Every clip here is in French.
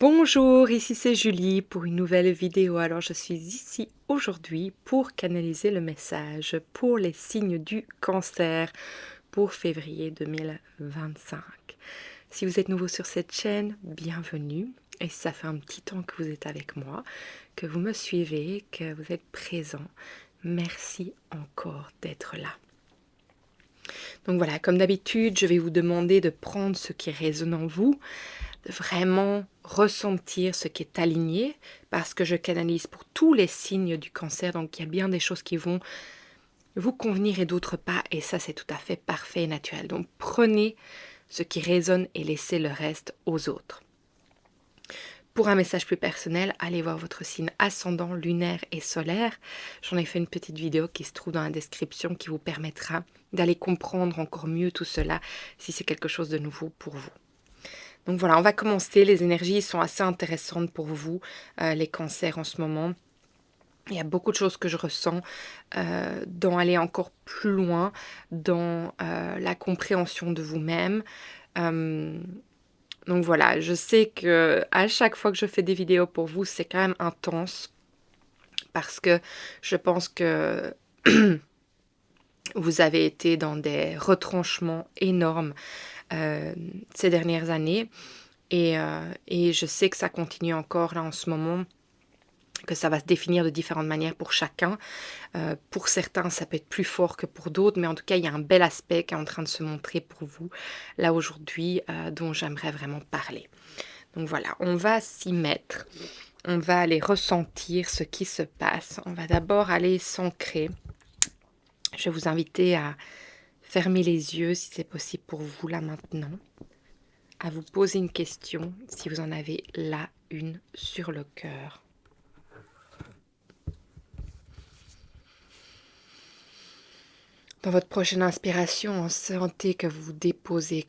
Bonjour, ici c'est Julie pour une nouvelle vidéo. Alors je suis ici aujourd'hui pour canaliser le message pour les signes du cancer pour février 2025. Si vous êtes nouveau sur cette chaîne, bienvenue. Et si ça fait un petit temps que vous êtes avec moi, que vous me suivez, que vous êtes présent, merci encore d'être là. Donc voilà, comme d'habitude, je vais vous demander de prendre ce qui résonne en vous, de vraiment ressentir ce qui est aligné, parce que je canalise pour tous les signes du cancer, donc il y a bien des choses qui vont vous convenir et d'autres pas, et ça c'est tout à fait parfait et naturel. Donc prenez ce qui résonne et laissez le reste aux autres. Pour un message plus personnel, allez voir votre signe ascendant, lunaire et solaire. J'en ai fait une petite vidéo qui se trouve dans la description qui vous permettra d'aller comprendre encore mieux tout cela si c'est quelque chose de nouveau pour vous. Donc voilà, on va commencer. Les énergies sont assez intéressantes pour vous, les cancers en ce moment. Il y a beaucoup de choses que je ressens dans aller encore plus loin, dans la compréhension de vous-même. Donc voilà, je sais que à chaque fois que je fais des vidéos pour vous, c'est quand même intense parce que je pense que vous avez été dans des retranchements énormes ces dernières années et je sais que ça continue encore là en ce moment, que ça va se définir de différentes manières pour chacun. Pour certains, ça peut être plus fort que pour d'autres, mais en tout cas, il y a un bel aspect qui est en train de se montrer pour vous là aujourd'hui, dont j'aimerais vraiment parler. Donc voilà, on va s'y mettre, on va aller ressentir ce qui se passe. On va d'abord aller s'ancrer. Je vais vous inviter à fermer les yeux si c'est possible pour vous là maintenant, à vous poser une question si vous en avez là une sur le cœur. Dans votre prochaine inspiration, sentez que vous déposez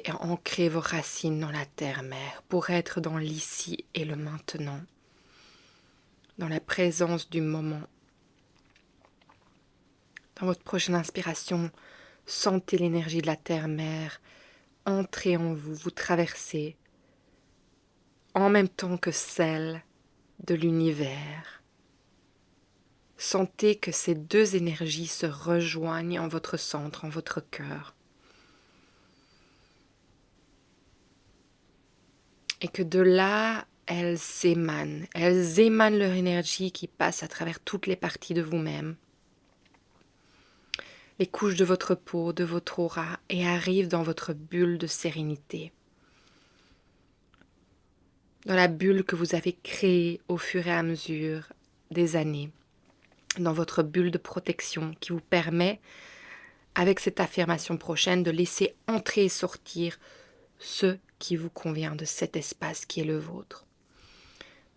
et ancrez vos racines dans la terre-mère pour être dans l'ici et le maintenant, dans la présence du moment. Dans votre prochaine inspiration, sentez l'énergie de la terre-mère entrer en vous, vous traverser, en même temps que celle de l'univers. Sentez que ces deux énergies se rejoignent en votre centre, en votre cœur. Et que de là, elles émanent leur énergie qui passe à travers toutes les parties de vous-même, les couches de votre peau, de votre aura, et arrivent dans votre bulle de sérénité. Dans la bulle que vous avez créée au fur et à mesure des années, dans votre bulle de protection qui vous permet, avec cette affirmation prochaine, de laisser entrer et sortir ce qui vous convient de cet espace qui est le vôtre.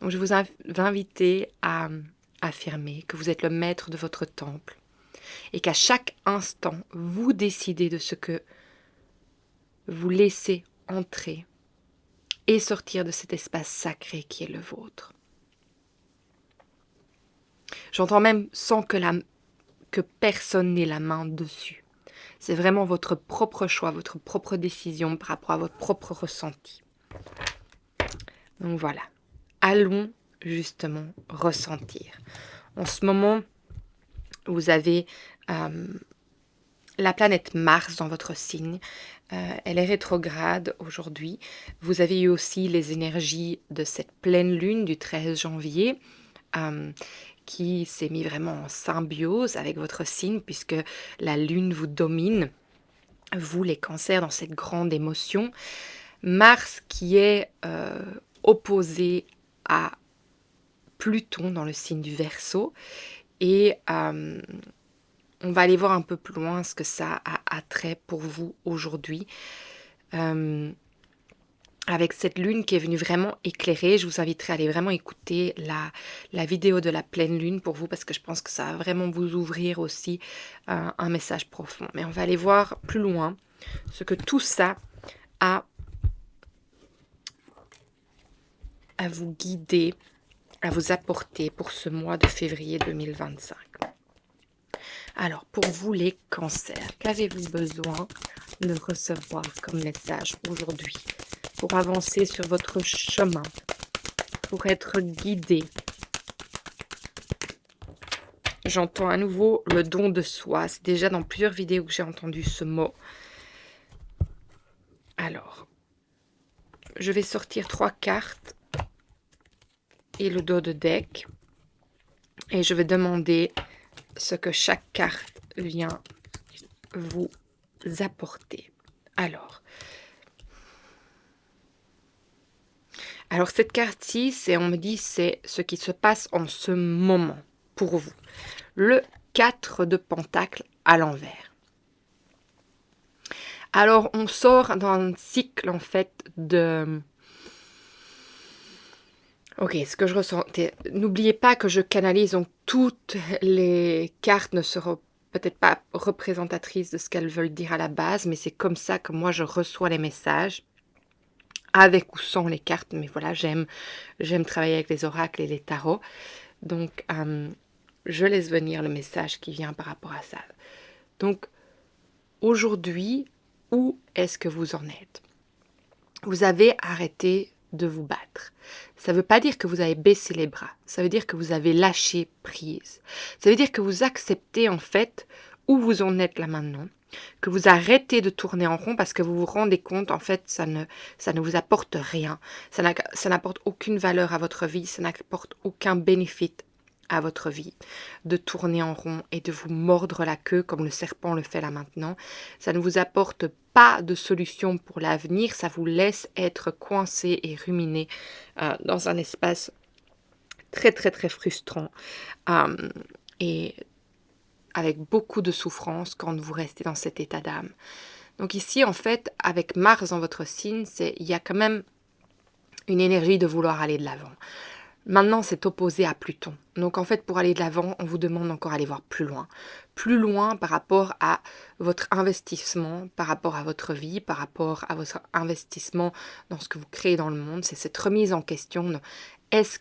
Donc je vous invite à affirmer que vous êtes le maître de votre temple et qu'à chaque instant, vous décidez de ce que vous laissez entrer et sortir de cet espace sacré qui est le vôtre. J'entends même sans que personne n'ait la main dessus. C'est vraiment votre propre choix, votre propre décision par rapport à votre propre ressenti. Donc voilà, allons justement ressentir. En ce moment, vous avez la planète Mars dans votre signe. Elle est rétrograde aujourd'hui. Vous avez eu aussi les énergies de cette pleine lune du 13 janvier qui s'est mis vraiment en symbiose avec votre signe puisque la lune vous domine, vous les cancers, dans cette grande émotion. Mars qui est opposé à Pluton dans le signe du Verseau et on va aller voir un peu plus loin ce que ça a attrait pour vous aujourd'hui. Avec cette lune qui est venue vraiment éclairer, je vous inviterai à aller vraiment écouter la vidéo de la pleine lune pour vous parce que je pense que ça va vraiment vous ouvrir aussi un message profond. Mais on va aller voir plus loin ce que tout ça a à vous guider, à vous apporter pour ce mois de février 2025. Alors, pour vous les cancers, qu'avez-vous besoin de recevoir comme message aujourd'hui pour avancer sur votre chemin, pour être guidé. J'entends à nouveau le don de soi. C'est déjà dans plusieurs vidéos que j'ai entendu ce mot. Alors, je vais sortir 3 cartes et le dos de deck. Et je vais demander ce que chaque carte vient vous apporter. Alors cette carte-ci, on me dit, c'est ce qui se passe en ce moment pour vous. Le 4 de Pentacle à l'envers. Alors, on sort d'un cycle, en fait, de... Ok, ce que je ressentais. N'oubliez pas que je canalise, donc toutes les cartes ne seront peut-être pas représentatrices de ce qu'elles veulent dire à la base, mais c'est comme ça que moi je reçois les messages, avec ou sans les cartes. Mais voilà, j'aime travailler avec les oracles et les tarots. Donc, je laisse venir le message qui vient par rapport à ça. Donc, aujourd'hui, où est-ce que vous en êtes? Vous avez arrêté de vous battre. Ça ne veut pas dire que vous avez baissé les bras. Ça veut dire que vous avez lâché prise. Ça veut dire que vous acceptez en fait où vous en êtes là maintenant. Que vous arrêtez de tourner en rond parce que vous vous rendez compte, en fait, ça ne vous apporte rien. Ça n'apporte aucune valeur à votre vie. Ça n'apporte aucun bénéfice à votre vie, de tourner en rond et de vous mordre la queue comme le serpent le fait là maintenant. Ça ne vous apporte pas de solution pour l'avenir, ça vous laisse être coincé et ruminé dans un espace très très très frustrant et avec beaucoup de souffrance quand vous restez dans cet état d'âme. Donc ici, en fait, avec Mars dans votre signe, il y a quand même une énergie de vouloir aller de l'avant. Maintenant, c'est opposé à Pluton. Donc, en fait, pour aller de l'avant, on vous demande encore d'aller voir plus loin. Plus loin par rapport à votre investissement, par rapport à votre vie, par rapport à votre investissement dans ce que vous créez dans le monde. C'est cette remise en question. Est-ce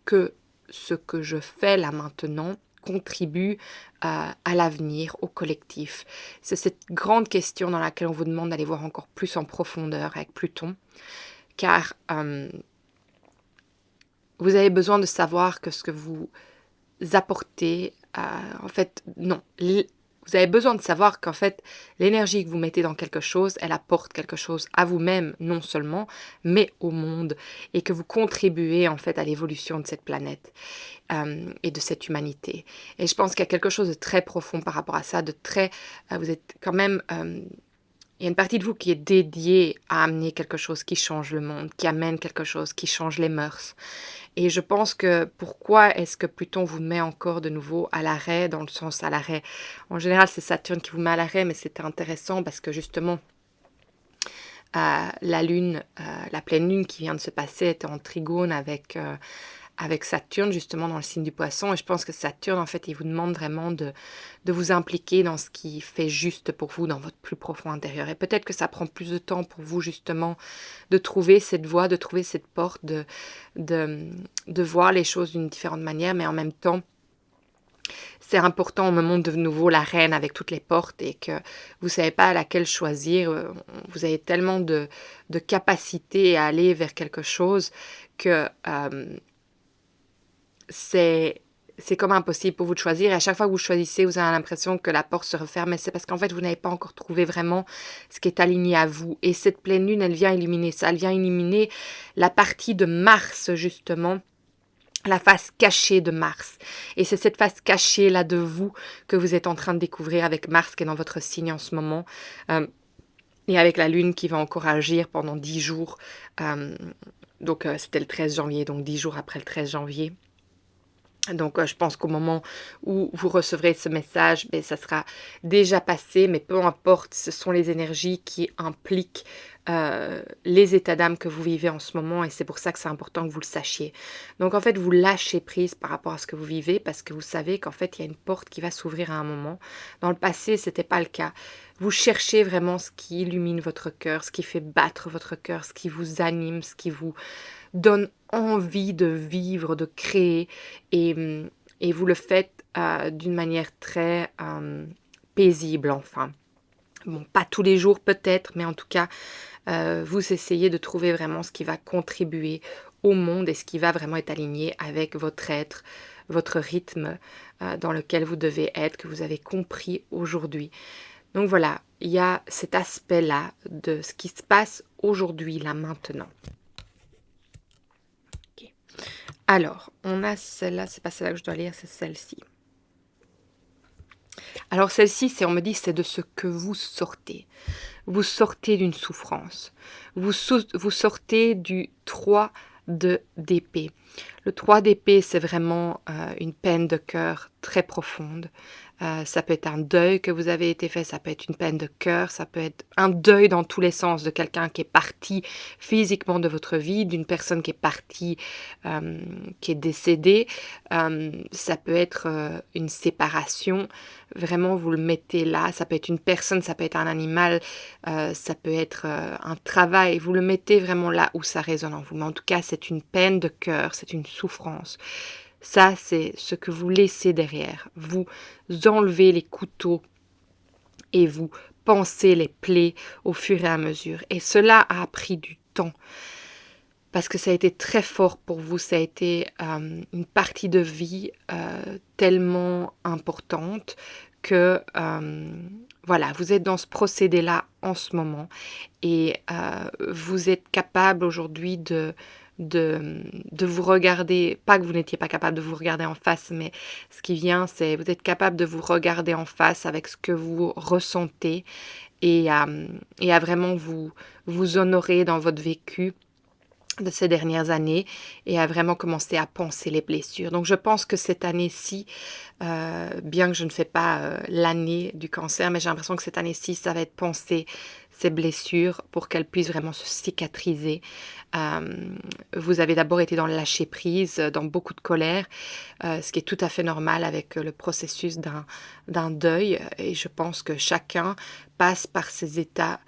que ce que je fais là maintenant contribue à l'avenir, au collectif? C'est cette grande question dans laquelle on vous demande d'aller voir encore plus en profondeur avec Pluton. Car... vous avez besoin de savoir que ce que vous apportez, en fait, non. Vous avez besoin de savoir qu'en fait, l'énergie que vous mettez dans quelque chose, elle apporte quelque chose à vous-même, non seulement, mais au monde. Et que vous contribuez, en fait, à l'évolution de cette planète et de cette humanité. Et je pense qu'il y a quelque chose de très profond par rapport à ça, de très... vous êtes quand même... il y a une partie de vous qui est dédiée à amener quelque chose qui change le monde, qui amène quelque chose qui change les mœurs. Et je pense que pourquoi est-ce que Pluton vous met encore de nouveau à l'arrêt, dans le sens à l'arrêt? En général, c'est Saturne qui vous met à l'arrêt, mais c'était intéressant parce que justement, la lune, la pleine lune qui vient de se passer était en trigone avec Saturne, justement dans le signe du Poisson. Et je pense que Saturne, en fait, il vous demande vraiment de vous impliquer dans ce qui fait juste pour vous, dans votre plus profond intérieur. Et peut-être que ça prend plus de temps pour vous, justement, de trouver cette voie, de trouver cette porte, de voir les choses d'une différente manière, mais en même temps, c'est important, on me montre de nouveau la reine avec toutes les portes et que vous ne savez pas à laquelle choisir. Vous avez tellement de capacité à aller vers quelque chose que c'est comme impossible pour vous de choisir. Et à chaque fois que vous choisissez, vous avez l'impression que la porte se referme. Mais c'est parce qu'en fait, vous n'avez pas encore trouvé vraiment ce qui est aligné à vous. Et cette pleine lune, elle vient éliminer ça. Elle vient éliminer la partie de Mars, justement. La face cachée de Mars. Et c'est cette face cachée là de vous que vous êtes en train de découvrir avec Mars qui est dans votre signe en ce moment. Et avec la lune qui va encore agir pendant 10 jours. Donc c'était le 13 janvier, donc 10 jours après le 13 janvier. Donc, je pense qu'au moment où vous recevrez ce message, ça sera déjà passé, mais peu importe, ce sont les énergies qui impliquent les états d'âme que vous vivez en ce moment et c'est pour ça que c'est important que vous le sachiez. Donc, en fait, vous lâchez prise par rapport à ce que vous vivez parce que vous savez qu'en fait, il y a une porte qui va s'ouvrir à un moment. Dans le passé, ce n'était pas le cas. Vous cherchez vraiment ce qui illumine votre cœur, ce qui fait battre votre cœur, ce qui vous anime, ce qui vous donne envie de vivre, de créer et vous le faites d'une manière très paisible enfin. Bon, pas tous les jours peut-être, mais en tout cas, vous essayez de trouver vraiment ce qui va contribuer au monde et ce qui va vraiment être aligné avec votre être, votre rythme dans lequel vous devez être, que vous avez compris aujourd'hui. Donc voilà, il y a cet aspect-là de ce qui se passe aujourd'hui, là, maintenant. Ok. Alors, on a celle-là, c'est pas celle-là que je dois lire, c'est celle-ci. Alors celle-ci, on me dit, c'est de ce que vous sortez. Vous sortez d'une souffrance. Vous sortez du 3 d'épée. Le 3 d'épée, c'est vraiment une peine de cœur très profonde. Ça peut être un deuil que vous avez été fait, ça peut être une peine de cœur, ça peut être un deuil dans tous les sens de quelqu'un qui est parti physiquement de votre vie, d'une personne qui est partie, qui est décédée. Ça peut être une séparation. Vraiment, vous le mettez là. Ça peut être une personne, ça peut être un animal, ça peut être un travail. Vous le mettez vraiment là où ça résonne en vous. Mais en tout cas, c'est une peine de cœur, c'est une souffrance. Ça, c'est ce que vous laissez derrière. Vous enlevez les couteaux et vous pensez les plaies au fur et à mesure. Et cela a pris du temps parce que ça a été très fort pour vous. Ça a été une partie de vie tellement importante que voilà, vous êtes dans ce procédé-là en ce moment et vous êtes capable aujourd'hui de vous regarder, pas que vous n'étiez pas capable de vous regarder en face, mais ce qui vient, c'est vous êtes capable de vous regarder en face avec ce que vous ressentez et à vraiment vous honorer dans votre vécu de ces dernières années et à vraiment commencer à penser les blessures. Donc je pense que cette année-ci, bien que je ne fais pas l'année du cancer, mais j'ai l'impression que cette année-ci, ça va être penser ces blessures pour qu'elles puissent vraiment se cicatriser. Vous avez d'abord été dans le lâcher-prise, dans beaucoup de colère, ce qui est tout à fait normal avec le processus d'un deuil. Et je pense que chacun passe par ces étapes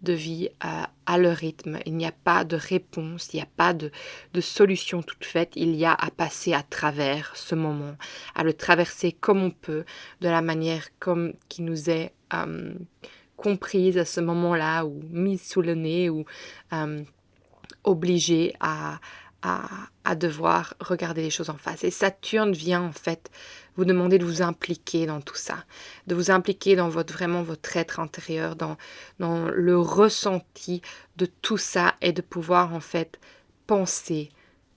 de vie à leur rythme. Il n'y a pas de réponse, il n'y a pas de solution toute faite. Il y a à passer à travers ce moment, à le traverser comme on peut, de la manière comme qui nous est comprise à ce moment-là, ou mise sous le nez, ou obligé à devoir regarder les choses en face. Et Saturne vient en fait vous demander de vous impliquer dans tout ça, de vous impliquer dans vraiment votre être intérieur, dans le ressenti de tout ça et de pouvoir en fait penser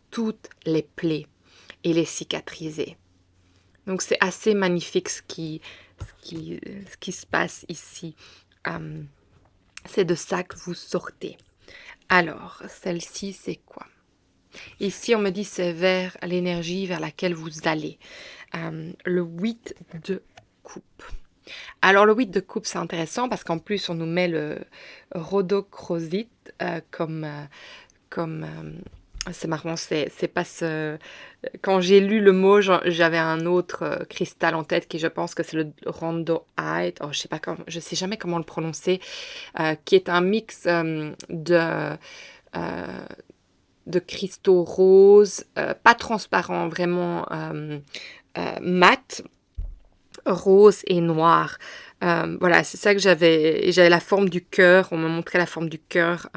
toutes les plaies et les cicatriser. Donc c'est assez magnifique ce qui se passe ici. C'est de ça que vous sortez. Alors, celle-ci, c'est quoi? Ici, on me dit c'est vers l'énergie vers laquelle vous allez. Le 8 de coupe. Alors, le 8 de coupe, c'est intéressant parce qu'en plus, on nous met le rhodochrosite comme c'est marrant, c'est pas ce... Quand j'ai lu le mot, j'avais un autre cristal en tête qui, je pense que c'est le rhandoite. Oh, je sais jamais comment le prononcer, qui est un mix de cristaux roses, pas transparents, vraiment mat, rose et noir. Voilà, c'est ça que j'avais. Et j'avais la forme du cœur. On me montrait la forme du cœur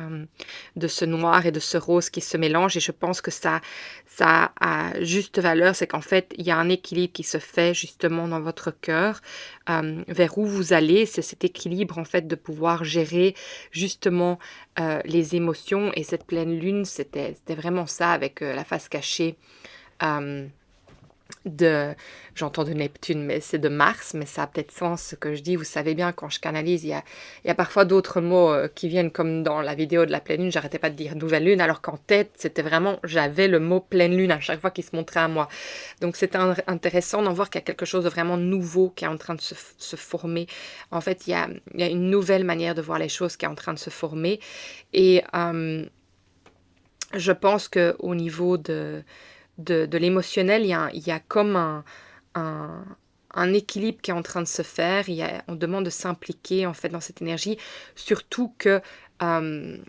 de ce noir et de ce rose qui se mélangent. Et je pense que ça a juste valeur. C'est qu'en fait, il y a un équilibre qui se fait justement dans votre cœur vers où vous allez. C'est cet équilibre en fait de pouvoir gérer justement les émotions. Et cette pleine lune, c'était vraiment ça avec la face cachée. Euh, J'entends de Neptune, mais c'est de Mars, mais ça a peut-être sens ce que je dis. Vous savez bien, quand je canalise, il y a parfois d'autres mots qui viennent, comme dans la vidéo de la pleine lune, j'arrêtais pas de dire nouvelle lune, alors qu'en tête, c'était vraiment, j'avais le mot pleine lune à chaque fois qu'il se montrait à moi. Donc c'est intéressant d'en voir qu'il y a quelque chose de vraiment nouveau qui est en train de se former. En fait, il y a une nouvelle manière de voir les choses qui est en train de se former. Et je pense qu'au niveau de l'émotionnel, il y a comme un, un équilibre qui est en train de se faire. On demande de s'impliquer en fait dans cette énergie, surtout que ce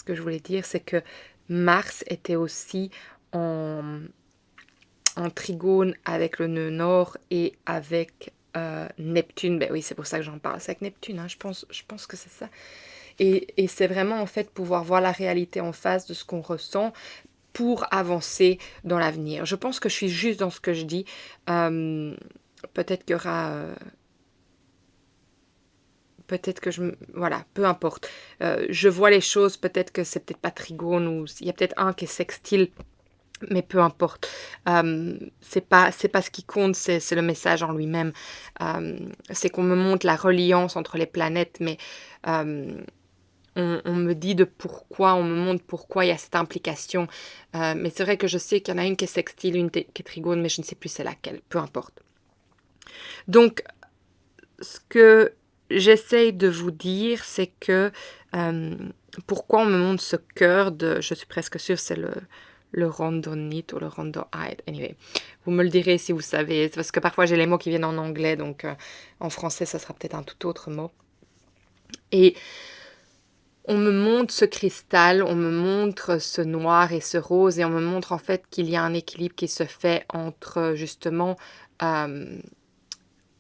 que je voulais dire, c'est que Mars était aussi en en trigone avec le nœud nord et avec Neptune. Ben oui, c'est pour ça que j'en parle. C'est avec Neptune, hein, je pense que c'est ça. Et c'est vraiment en fait pouvoir voir la réalité en face de ce qu'on ressent pour avancer dans l'avenir. Je pense que je suis juste dans ce que je dis. Peut-être qu'il y aura... peut-être que voilà, peu importe. Je vois les choses, peut-être que c'est peut-être pas trigone ou il y a peut-être un qui est sextile, mais peu importe. C'est pas ce qui compte, c'est le message en lui-même. C'est qu'on me montre la reliance entre les planètes, mais on me dit de pourquoi, on me montre pourquoi il y a cette implication. Mais c'est vrai que je sais qu'il y en a une qui est sextile, une qui est trigone, mais je ne sais plus c'est laquelle. Peu importe. Donc, ce que j'essaye de vous dire, c'est que pourquoi on me montre ce cœur de, je suis presque sûre, c'est le rondonite ou le rondoite. Anyway, vous me le direz si vous savez, parce que parfois j'ai les mots qui viennent en anglais, donc en français, ça sera peut-être un tout autre mot. Et on me montre ce cristal, on me montre ce noir et ce rose, et on me montre en fait qu'il y a un équilibre qui se fait entre justement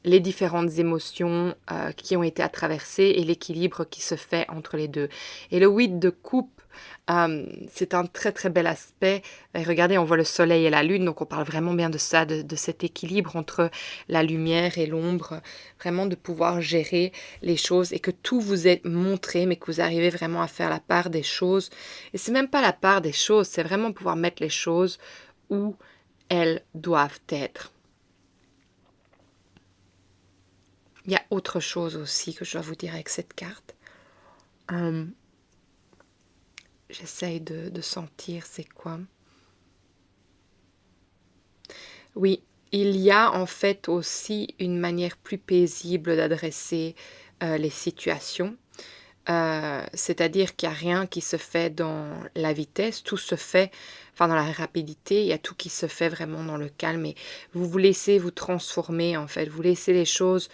les différentes émotions qui ont été à traverser et l'équilibre qui se fait entre les deux. Et le 8 de coupe, c'est un très très bel aspect. Et regardez, on voit le soleil et la lune, donc on parle vraiment bien de ça, de cet équilibre entre la lumière et l'ombre, vraiment de pouvoir gérer les choses et que tout vous est montré, mais que vous arrivez vraiment à faire la part des choses. Et c'est même pas la part des choses, c'est vraiment pouvoir mettre les choses où elles doivent être. Il y a autre chose aussi que je dois vous dire avec cette carte. J'essaye de sentir c'est quoi. Oui, il y a en fait aussi une manière plus paisible d'adresser les situations. C'est-à-dire qu'il n'y a rien qui se fait dans la vitesse, tout se fait, enfin dans la rapidité, il y a tout qui se fait vraiment dans le calme et vous vous laissez vous transformer en fait, vous laissez les choses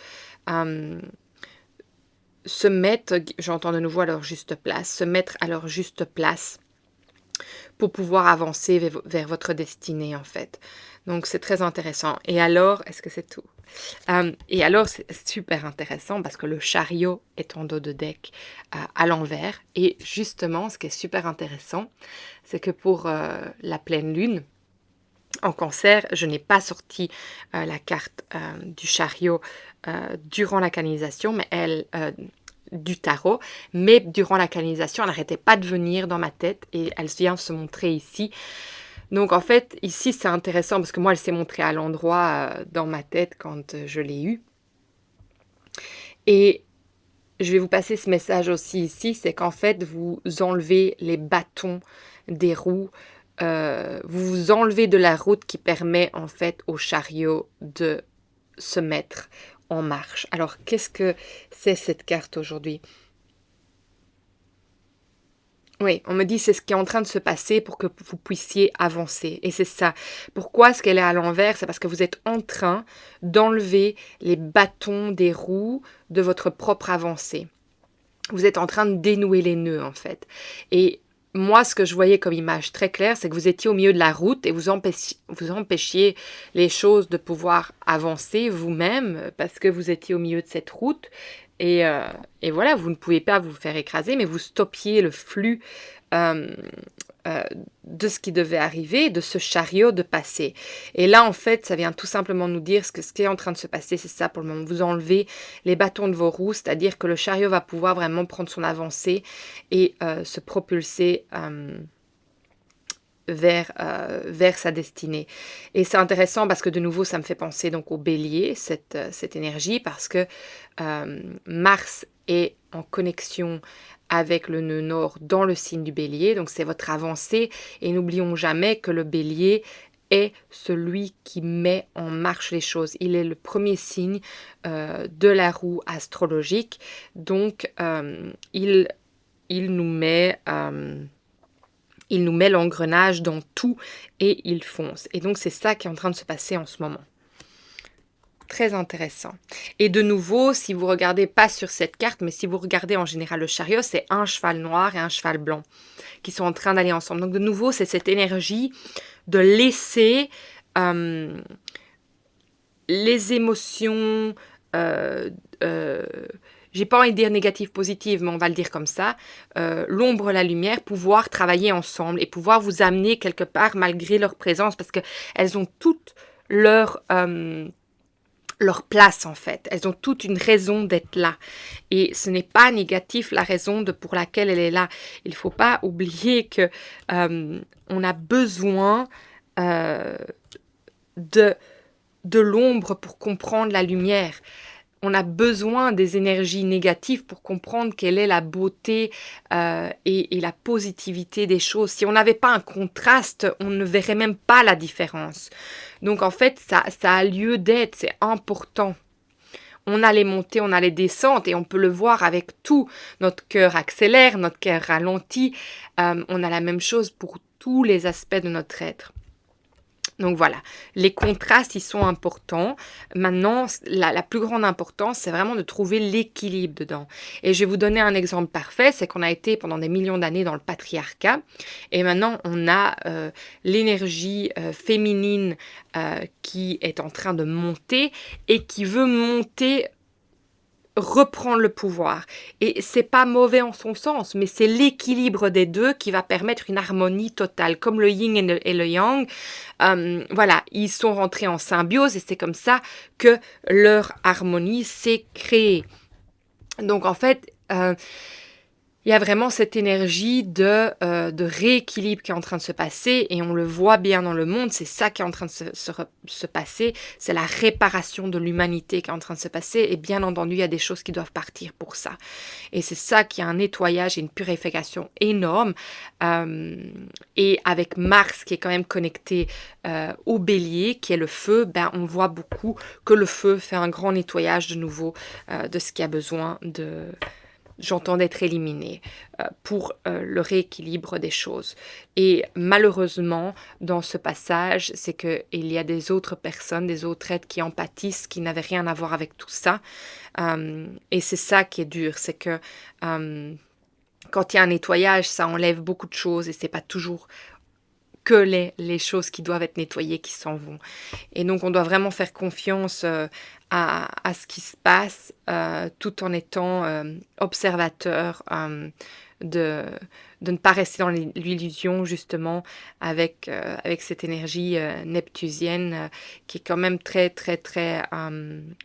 se mettre, j'entends de nouveau à leur juste place, se mettre à leur juste place pour pouvoir avancer vers votre destinée en fait. Donc c'est très intéressant. Et alors, est-ce que c'est tout? Et alors c'est super intéressant parce que le chariot est en dos de deck à l'envers. Et justement, ce qui est super intéressant, c'est que pour la pleine lune, en Cancer, je n'ai pas sorti la carte du chariot durant la canalisation, mais du tarot, mais durant la canalisation, elle n'arrêtait pas de venir dans ma tête et elle vient se montrer ici. Donc en fait, ici c'est intéressant parce que moi elle s'est montrée à l'endroit dans ma tête quand je l'ai eue. Et je vais vous passer ce message aussi ici, c'est qu'en fait vous enlevez les bâtons des roues, vous vous enlevez de la route qui permet en fait au chariot de se mettre en marche. Alors qu'est-ce que c'est cette carte aujourd'hui? Oui, on me dit c'est ce qui est en train de se passer pour que vous puissiez avancer. Et c'est ça. Pourquoi est-ce qu'elle est à l'envers? C'est parce que vous êtes en train d'enlever les bâtons des roues de votre propre avancée. Vous êtes en train de dénouer les nœuds en fait. Et moi, ce que je voyais comme image très claire, c'est que vous étiez au milieu de la route et vous empêchiez les choses de pouvoir avancer vous-même parce que vous étiez au milieu de cette route. Et voilà, vous ne pouvez pas vous faire écraser, mais vous stoppiez le flux de ce qui devait arriver, de ce chariot de passer. Et là, en fait, ça vient tout simplement nous dire que ce qui est en train de se passer, c'est ça pour le moment. Vous enlevez les bâtons de vos roues, c'est-à-dire que le chariot va pouvoir vraiment prendre son avancée et se propulser vers sa destinée. Et c'est intéressant parce que de nouveau, ça me fait penser donc au bélier, cette énergie, parce que Mars est en connexion avec le nœud nord dans le signe du bélier, donc c'est votre avancée, et n'oublions jamais que le bélier est celui qui met en marche les choses. Il est le premier signe de la roue astrologique, donc il nous met l'engrenage dans tout et il fonce. Et donc c'est ça qui est en train de se passer en ce moment. Très intéressant. Et de nouveau, si vous regardez pas sur cette carte, mais si vous regardez en général le chariot, c'est un cheval noir et un cheval blanc qui sont en train d'aller ensemble. Donc de nouveau, c'est cette énergie de laisser euh, les émotions, j'ai pas envie de dire négatives, positives, mais on va le dire comme ça, l'ombre, la lumière, pouvoir travailler ensemble et pouvoir vous amener quelque part malgré leur présence, parce qu'elles ont toutes leur place en fait. Elles ont toutes une raison d'être là. Et ce n'est pas négatif la raison pour laquelle elle est là. Il ne faut pas oublier que on a besoin euh, de, de l'ombre pour comprendre la lumière. On a besoin des énergies négatives pour comprendre quelle est la beauté et la positivité des choses. Si on n'avait pas un contraste, on ne verrait même pas la différence. Donc en fait, ça a lieu d'être, c'est important. On a les montées, on a les descentes et on peut le voir avec tout. Notre cœur accélère, notre cœur ralentit. On a la même chose pour tous les aspects de notre être. Donc voilà, les contrastes, ils sont importants. Maintenant, la plus grande importance, c'est vraiment de trouver l'équilibre dedans. Et je vais vous donner un exemple parfait, c'est qu'on a été pendant des millions d'années dans le patriarcat. Et maintenant, on a l'énergie féminine qui est en train de monter et qui veut monter, reprendre le pouvoir. Et c'est pas mauvais en son sens, mais c'est l'équilibre des deux qui va permettre une harmonie totale. Comme le yin et le yang, voilà, ils sont rentrés en symbiose et c'est comme ça que leur harmonie s'est créée. Donc en fait, il y a vraiment cette énergie de rééquilibre qui est en train de se passer et on le voit bien dans le monde, c'est ça qui est en train de se passer, c'est la réparation de l'humanité qui est en train de se passer et bien entendu il y a des choses qui doivent partir pour ça. Et c'est ça qui a un nettoyage et une purification énorme et avec Mars qui est quand même connecté au bélier qui est le feu, ben, on voit beaucoup que le feu fait un grand nettoyage de nouveau de ce qui a besoin j'entends d'être éliminé pour le rééquilibre des choses. Et malheureusement, dans ce passage, c'est qu'il y a des autres personnes, des autres êtres qui empathissent, qui n'avaient rien à voir avec tout ça. Et c'est ça qui est dur, c'est que quand il y a un nettoyage, ça enlève beaucoup de choses et c'est pas toujours que les choses qui doivent être nettoyées qui s'en vont. Et donc, on doit vraiment faire confiance à ce qui se passe tout en étant observateur de ne pas rester dans l'illusion justement avec cette énergie neptusienne qui est quand même très très très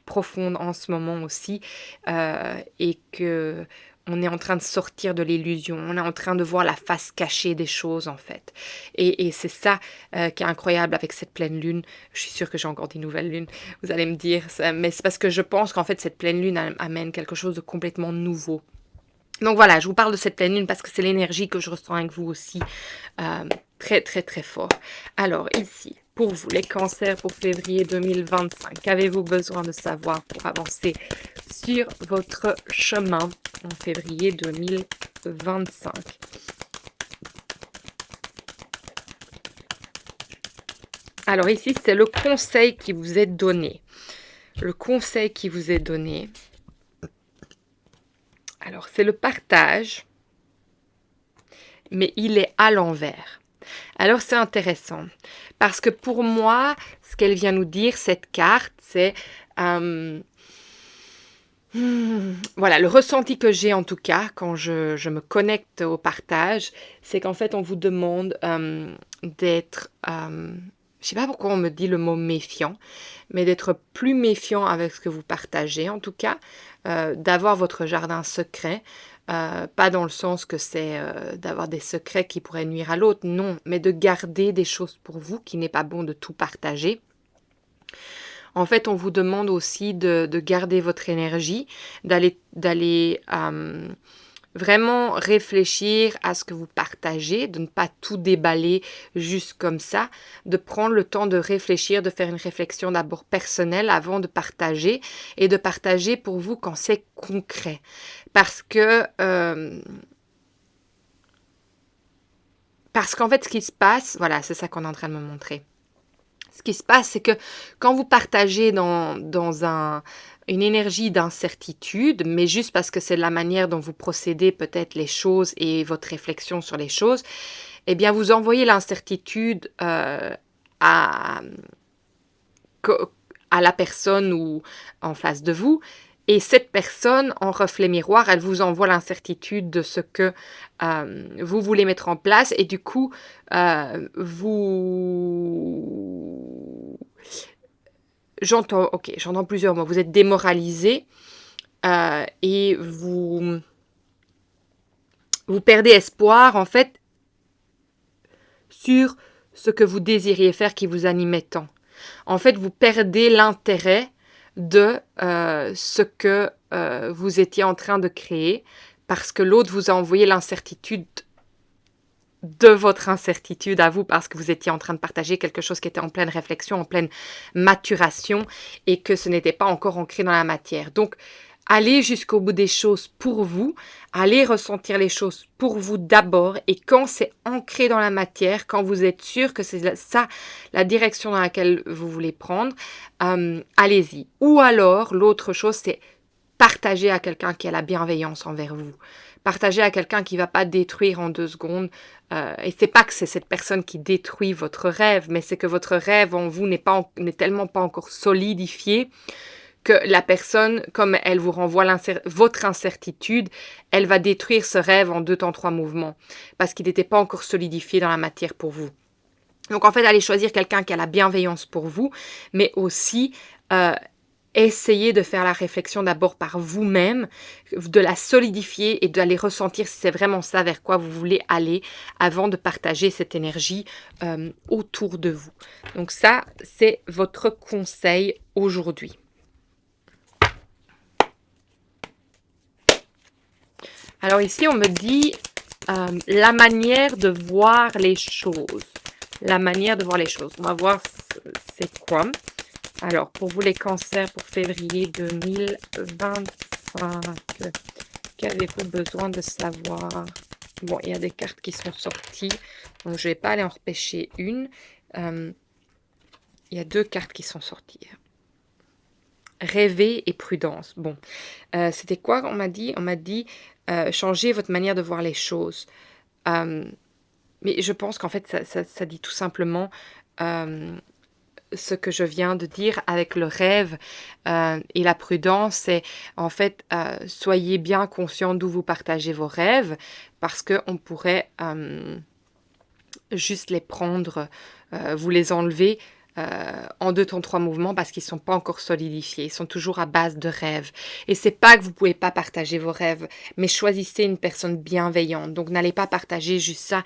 profonde en ce moment aussi et que on est en train de sortir de l'illusion, on est en train de voir la face cachée des choses en fait. Et c'est ça qui est incroyable avec cette pleine lune. Je suis sûre que j'ai encore des nouvelles lunes, vous allez me dire, mais c'est parce que je pense qu'en fait cette pleine lune amène quelque chose de complètement nouveau. Donc voilà, je vous parle de cette pleine lune parce que c'est l'énergie que je ressens avec vous aussi très très très fort. Alors ici, pour vous, les cancers pour février 2025, qu'avez-vous besoin de savoir pour avancer sur votre chemin en février 2025? Alors ici, c'est le conseil qui vous est donné. Le conseil qui vous est donné. Alors, c'est le partage, mais il est à l'envers. Alors, c'est intéressant, parce que pour moi, ce qu'elle vient nous dire, cette carte, c'est... voilà, le ressenti que j'ai en tout cas, quand je me connecte au partage, c'est qu'en fait, on vous demande d'être... je sais pas pourquoi on me dit le mot méfiant, mais d'être plus méfiant avec ce que vous partagez, en tout cas, d'avoir votre jardin secret, pas dans le sens que c'est d'avoir des secrets qui pourraient nuire à l'autre, non, mais de garder des choses pour vous, qui n'est pas bon de tout partager. En fait, on vous demande aussi de garder votre énergie, d'aller vraiment réfléchir à ce que vous partagez, de ne pas tout déballer juste comme ça, de prendre le temps de réfléchir, de faire une réflexion d'abord personnelle avant de partager et de partager pour vous quand c'est concret. Parce qu'en fait, ce qui se passe, voilà, c'est ça qu'on est en train de me montrer. Ce qui se passe, c'est que quand vous partagez dans une énergie d'incertitude, mais juste parce que c'est la manière dont vous procédez peut-être les choses et votre réflexion sur les choses, eh bien vous envoyez l'incertitude à à la personne ou en face de vous. Et cette personne, en reflet miroir, elle vous envoie l'incertitude de ce que vous voulez mettre en place. Et du coup, j'entends plusieurs mots. Vous êtes démoralisé et vous perdez espoir, en fait, sur ce que vous désiriez faire qui vous animait tant. En fait, vous perdez l'intérêt de ce que vous étiez en train de créer parce que l'autre vous a envoyé l'incertitude de votre incertitude à vous parce que vous étiez en train de partager quelque chose qui était en pleine réflexion, en pleine maturation et que ce n'était pas encore ancré dans la matière. Donc, allez jusqu'au bout des choses pour vous, allez ressentir les choses pour vous d'abord et quand c'est ancré dans la matière, quand vous êtes sûr que c'est ça la direction dans laquelle vous voulez prendre, allez-y. Ou alors, l'autre chose, c'est partager à quelqu'un qui a la bienveillance envers vous. Partager à quelqu'un qui ne va pas détruire en 2 secondes. Et c'est pas que c'est cette personne qui détruit votre rêve, mais c'est que votre rêve en vous n'est tellement pas encore solidifié que la personne, comme elle vous renvoie votre incertitude, elle va détruire ce rêve en 2 temps 3 mouvements parce qu'il n'était pas encore solidifié dans la matière pour vous. Donc en fait, allez choisir quelqu'un qui a la bienveillance pour vous, mais aussi essayez de faire la réflexion d'abord par vous-même, de la solidifier et d'aller ressentir si c'est vraiment ça vers quoi vous voulez aller avant de partager cette énergie autour de vous. Donc ça, c'est votre conseil aujourd'hui. Alors ici, on me dit la manière de voir les choses. La manière de voir les choses. On va voir c'est quoi. Alors, pour vous les cancers pour février 2025, qu'avez-vous besoin de savoir? Bon, il y a des cartes qui sont sorties, donc je ne vais pas aller en repêcher une. Il y a 2 cartes qui sont sorties. Rêver et prudence. Bon, c'était quoi on m'a dit? On m'a dit changer votre manière de voir les choses. Mais je pense qu'en fait, ça dit tout simplement ce que je viens de dire avec le rêve et la prudence, c'est en fait, soyez bien conscient d'où vous partagez vos rêves parce qu'on pourrait juste les prendre, vous les enlever en 2 temps 3 mouvements parce qu'ils ne sont pas encore solidifiés, ils sont toujours à base de rêves. Et c'est pas que vous ne pouvez pas partager vos rêves, mais choisissez une personne bienveillante. Donc n'allez pas partager juste ça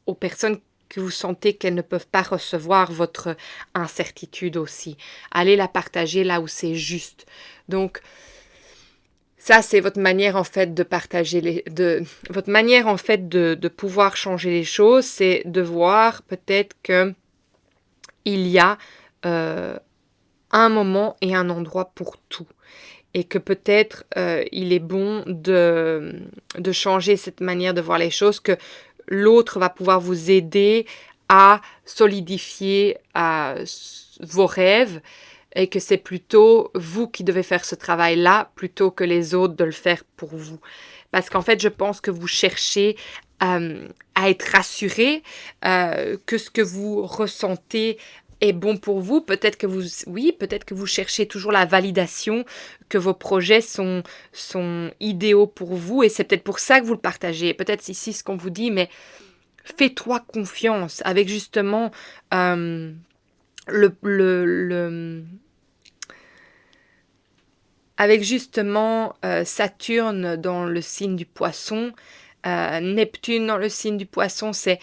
aux personnes que vous sentez qu'elles ne peuvent pas recevoir votre incertitude aussi. Allez la partager là où c'est juste. Donc, ça, c'est votre manière en fait de partager votre manière en fait de pouvoir changer les choses, c'est de voir peut-être que il y a un moment et un endroit pour tout. Et que peut-être il est bon de changer cette manière de voir les choses, que l'autre va pouvoir vous aider à solidifier vos rêves et que c'est plutôt vous qui devez faire ce travail-là plutôt que les autres de le faire pour vous. Parce qu'en fait, je pense que vous cherchez à être rassuré, que ce que vous ressentez est bon pour vous. Peut-être que vous cherchez toujours la validation, que vos projets sont idéaux pour vous et c'est peut-être pour ça que vous le partagez. Peut-être ici ce qu'on vous dit, mais fais-toi confiance avec justement avec justement Saturne dans le signe du Poisson, Neptune dans le signe du Poisson, c'est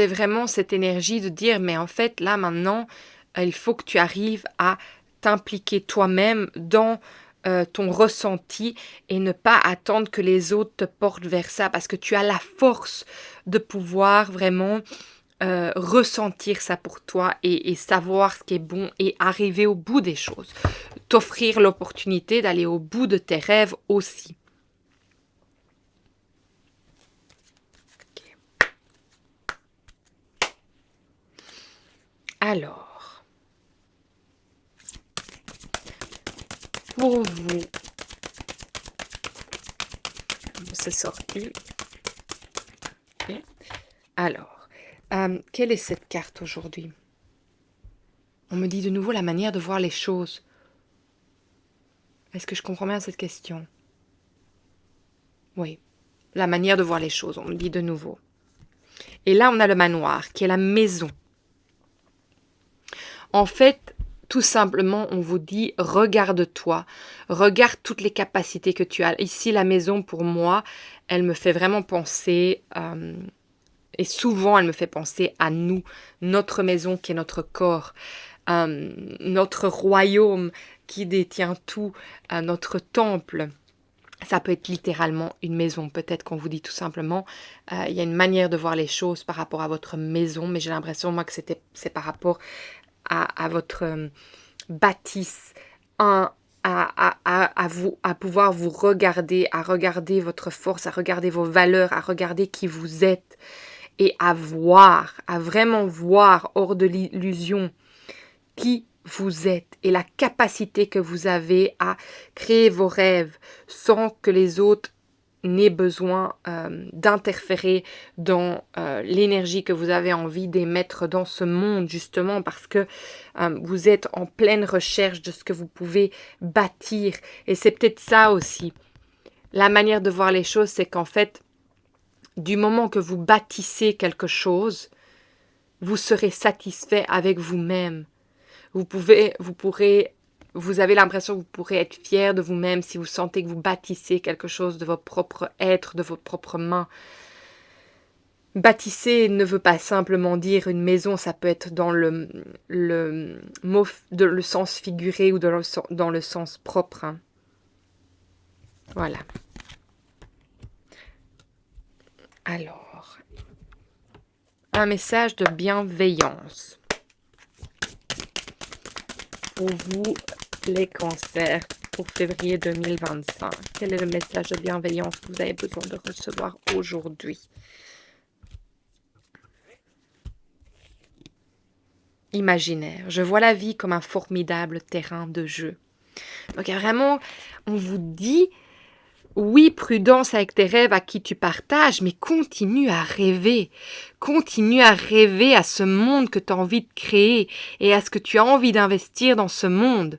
vraiment cette énergie de dire, mais en fait, là, maintenant, il faut que tu arrives à t'impliquer toi-même dans ton ressenti et ne pas attendre que les autres te portent vers ça, parce que tu as la force de pouvoir vraiment ressentir ça pour toi et savoir ce qui est bon et arriver au bout des choses. T'offrir l'opportunité d'aller au bout de tes rêves aussi. Alors, pour vous, c'est sorti. Okay. Alors, quelle est cette carte aujourd'hui? On me dit de nouveau la manière de voir les choses. Est-ce que je comprends bien cette question? Oui, la manière de voir les choses, on me dit de nouveau. Et là, on a le manoir, qui est la maison. En fait, tout simplement, on vous dit, regarde-toi, regarde toutes les capacités que tu as. Ici, la maison, pour moi, elle me fait vraiment penser, et souvent, elle me fait penser à nous, notre maison qui est notre corps, notre royaume qui détient tout, notre temple. Ça peut être littéralement une maison. Peut-être qu'on vous dit tout simplement, il y a une manière de voir les choses par rapport à votre maison, mais j'ai l'impression, moi, que c'est par rapport à votre bâtisse, à pouvoir vous regarder, à regarder votre force, à regarder vos valeurs, à regarder qui vous êtes et à voir, à vraiment voir hors de l'illusion qui vous êtes et la capacité que vous avez à créer vos rêves sans que les autres n'aient besoin d'interférer dans l'énergie que vous avez envie d'émettre dans ce monde, justement parce que vous êtes en pleine recherche de ce que vous pouvez bâtir. Et c'est peut-être ça aussi. La manière de voir les choses, c'est qu'en fait, du moment que vous bâtissez quelque chose, vous serez satisfait avec vous-même. Vous avez l'impression que vous pourrez être fier de vous-même si vous sentez que vous bâtissez quelque chose de votre propre être, de vos propres mains. Bâtisser ne veut pas simplement dire une maison, ça peut être dans le sens figuré ou dans le sens propre. Hein. Voilà. Alors, un message de bienveillance. Pour vous, les cancers, pour février 2025. Quel est le message de bienveillance que vous avez besoin de recevoir aujourd'hui? Imaginaire. Je vois la vie comme un formidable terrain de jeu. Donc, vraiment, on vous dit, oui, prudence avec tes rêves à qui tu partages, mais continue à rêver. Continue à rêver à ce monde que tu as envie de créer et à ce que tu as envie d'investir dans ce monde.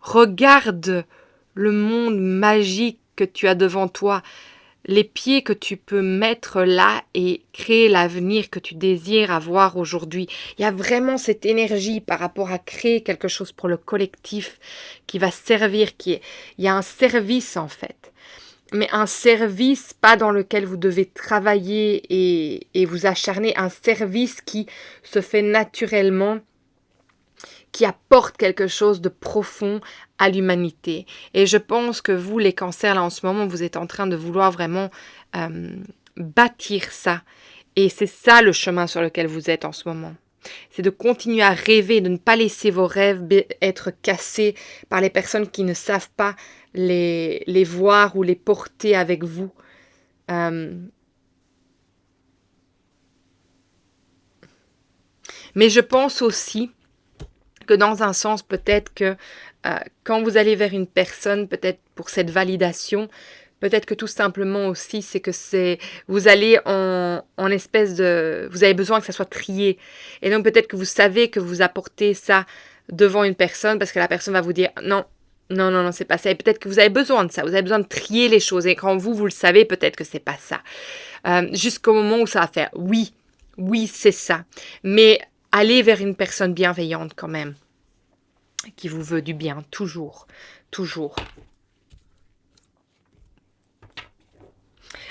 Regarde le monde magique que tu as devant toi, les pieds que tu peux mettre là et créer l'avenir que tu désires avoir aujourd'hui. Il y a vraiment cette énergie par rapport à créer quelque chose pour le collectif qui va servir, il y a un service en fait. Mais un service pas dans lequel vous devez travailler et vous acharner, un service qui se fait naturellement, qui apporte quelque chose de profond à l'humanité. Et je pense que vous, les cancers, là en ce moment, vous êtes en train de vouloir vraiment bâtir ça. Et c'est ça le chemin sur lequel vous êtes en ce moment. C'est de continuer à rêver, de ne pas laisser vos rêves être cassés par les personnes qui ne savent pas les voir ou les porter avec vous. Mais je pense aussi que dans un sens, peut-être que quand vous allez vers une personne, peut-être pour cette validation, peut-être que tout simplement aussi, c'est que vous allez en espèce de... Vous avez besoin que ça soit trié. Et donc peut-être que vous savez que vous apportez ça devant une personne parce que la personne va vous dire non, non, non, non, c'est pas ça. Et peut-être que vous avez besoin de ça. Vous avez besoin de trier les choses. Et quand vous le savez, peut-être que c'est pas ça. Jusqu'au moment où ça va faire oui, oui, c'est ça. Mais allez vers une personne bienveillante quand même, qui vous veut du bien, toujours, toujours.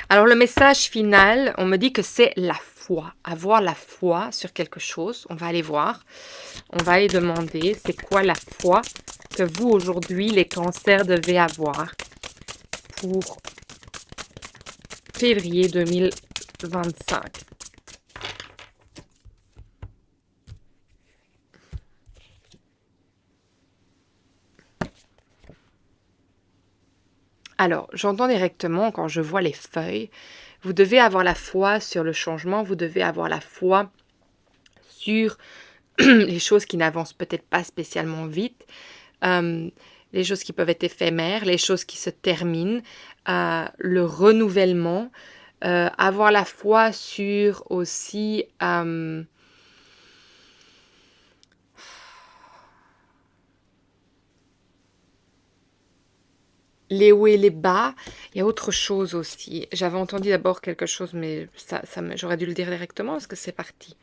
Alors le message final, on me dit que c'est la foi, avoir la foi sur quelque chose. On va aller voir, on va aller demander c'est quoi la foi que vous aujourd'hui, les cancers, devez avoir pour février 2025. Alors, j'entends directement quand je vois les feuilles, vous devez avoir la foi sur le changement, vous devez avoir la foi sur les choses qui n'avancent peut-être pas spécialement vite, les choses qui peuvent être éphémères, les choses qui se terminent, le renouvellement, avoir la foi sur aussi les hauts et les bas. Il y a autre chose aussi. J'avais entendu d'abord quelque chose, mais j'aurais dû le dire directement parce que c'est parti.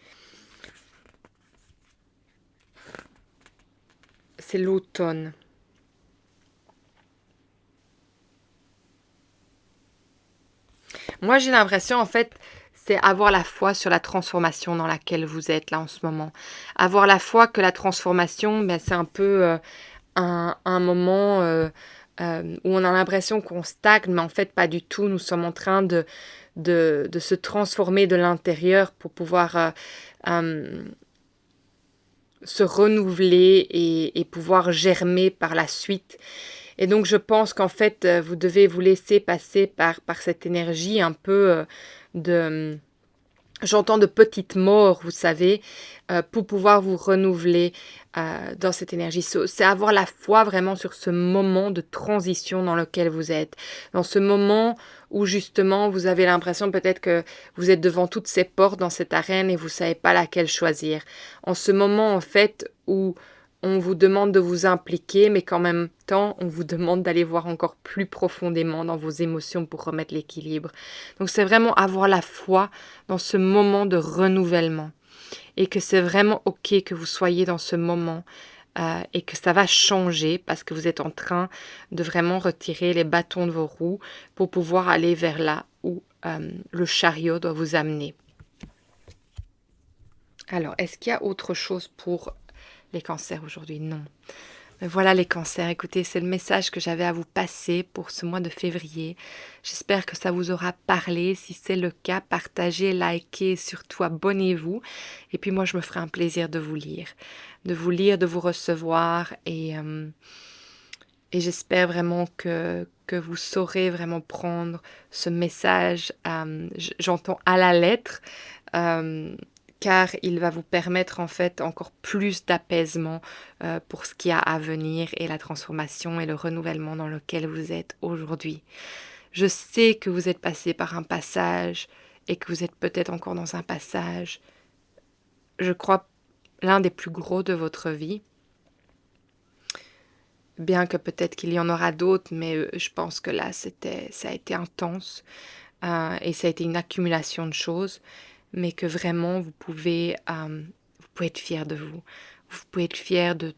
C'est l'automne. Moi, j'ai l'impression, en fait, c'est avoir la foi sur la transformation dans laquelle vous êtes là en ce moment. Avoir la foi que la transformation, ben, c'est un peu un moment où on a l'impression qu'on stagne, mais en fait, pas du tout. Nous sommes en train de se transformer de l'intérieur pour pouvoir se renouveler et pouvoir germer par la suite. Et donc, je pense qu'en fait, vous devez vous laisser passer par cette énergie un peu de... J'entends de petites morts, vous savez, pour pouvoir vous renouveler dans cette énergie. C'est avoir la foi vraiment sur ce moment de transition dans lequel vous êtes. Dans ce moment où justement vous avez l'impression peut-être que vous êtes devant toutes ces portes dans cette arène et vous ne savez pas laquelle choisir. En ce moment en fait où on vous demande de vous impliquer, mais qu'en même temps, on vous demande d'aller voir encore plus profondément dans vos émotions pour remettre l'équilibre. Donc c'est vraiment avoir la foi dans ce moment de renouvellement. Et que c'est vraiment OK que vous soyez dans ce moment et que ça va changer parce que vous êtes en train de vraiment retirer les bâtons de vos roues pour pouvoir aller vers là où le chariot doit vous amener. Alors, est-ce qu'il y a autre chose pour les cancers aujourd'hui? Non. Mais voilà les cancers, écoutez, c'est le message que j'avais à vous passer pour ce mois de février. J'espère que ça vous aura parlé. Si c'est le cas, partagez, likez, surtout abonnez-vous. Et puis moi, je me ferai un plaisir de vous lire, de vous recevoir. Et j'espère vraiment que vous saurez vraiment prendre ce message, j'entends à la lettre, car il va vous permettre en fait encore plus d'apaisement pour ce qui a à venir et la transformation et le renouvellement dans lequel vous êtes aujourd'hui. Je sais que vous êtes passé par un passage et que vous êtes peut-être encore dans un passage, je crois, l'un des plus gros de votre vie. Bien que peut-être qu'il y en aura d'autres, mais je pense que là, ça a été intense et ça a été une accumulation de choses. Mais que vraiment vous pouvez être fier de vous. Vous pouvez être fier de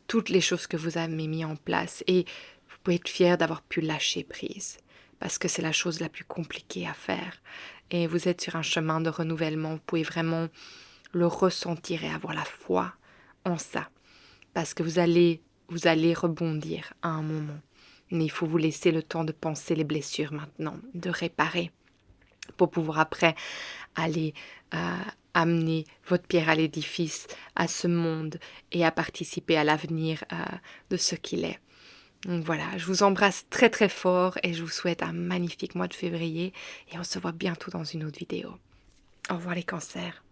toutes les choses que vous avez mis en place et vous pouvez être fier d'avoir pu lâcher prise parce que c'est la chose la plus compliquée à faire. Et vous êtes sur un chemin de renouvellement, vous pouvez vraiment le ressentir et avoir la foi en ça parce que vous allez rebondir à un moment. Mais il faut vous laisser le temps de penser les blessures maintenant, de réparer, pour pouvoir après aller amener votre pierre à l'édifice, à ce monde et à participer à l'avenir de ce qu'il est. Donc voilà, je vous embrasse très très fort et je vous souhaite un magnifique mois de février et on se voit bientôt dans une autre vidéo. Au revoir les cancers.